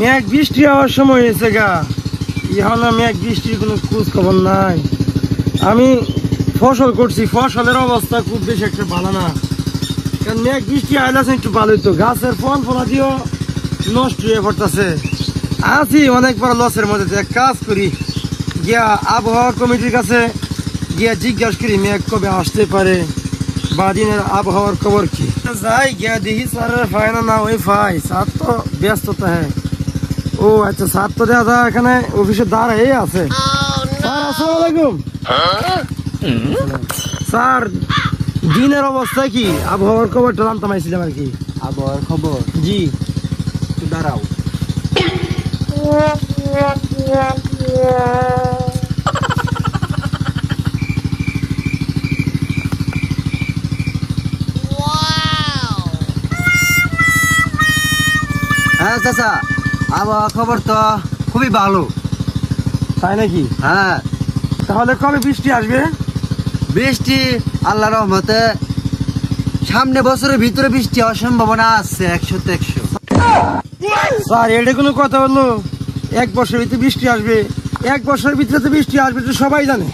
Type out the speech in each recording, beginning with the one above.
মেঘ বৃষ্টি হওয়ার সময় হয়েছে গা, এখন মেঘ বৃষ্টির কোনো খোঁজ খবর নাই। আমি ফসল করছি, ফসলের অবস্থা খুব বেশি একটা ভালো না, কারণ মেঘ বৃষ্টি আইলাছে একটু ভালোই তো, গাছের ফল ফলা দিয়েও নষ্ট হয়ে পড়তেছে। আছি অনেক বড় লসের মধ্যে। এক কাজ করি, গিয়া আবহাওয়া কমিটির কাছে গিয়া জিজ্ঞাসা করি মেঘ কবে আসতে পারে বা দিনের আবহাওয়ার খবর কি। যাই গিয়া দেখি স্যারের ফায় না ওই ফাই, স্যার তো ব্যস্ততা হ্যাঁ। ও আচ্ছা, স্যার তো দাদা এখানে অফিসে দাঁড়াই আছে। স্যার আসসালামু আলাইকুম। স্যার দিনের অবস্থা কি, আবহাওয়ার খবরটা জানতাম আইছিলাম আর কি। আবহাওয়ার খবর? জি একটু দাঁড়াও। হ্যাঁ চাচা, আবহাওয়া খবর তো খুবই ভালো। তাই নাকি? হ্যাঁ। তাহলে কবে বৃষ্টি আসবে? বৃষ্টি আল্লাহ রহমতে সামনে বছরের ভিতরে বৃষ্টি হওয়ার সম্ভাবনা আছে 100-তে 100। স্যার এটা কোনো কথা হলো? এক বছরের ভিতরে বৃষ্টি আসবে? এক বছরের ভিতরে তো বৃষ্টি আসবে তো সবাই জানে।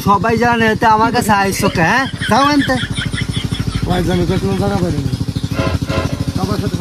সবাই জানে, তো আমার কাছে আইসো কে? হ্যাঁ তাও আনতে সবাই জানে, কোনো জানা পারিনি সবার সাথে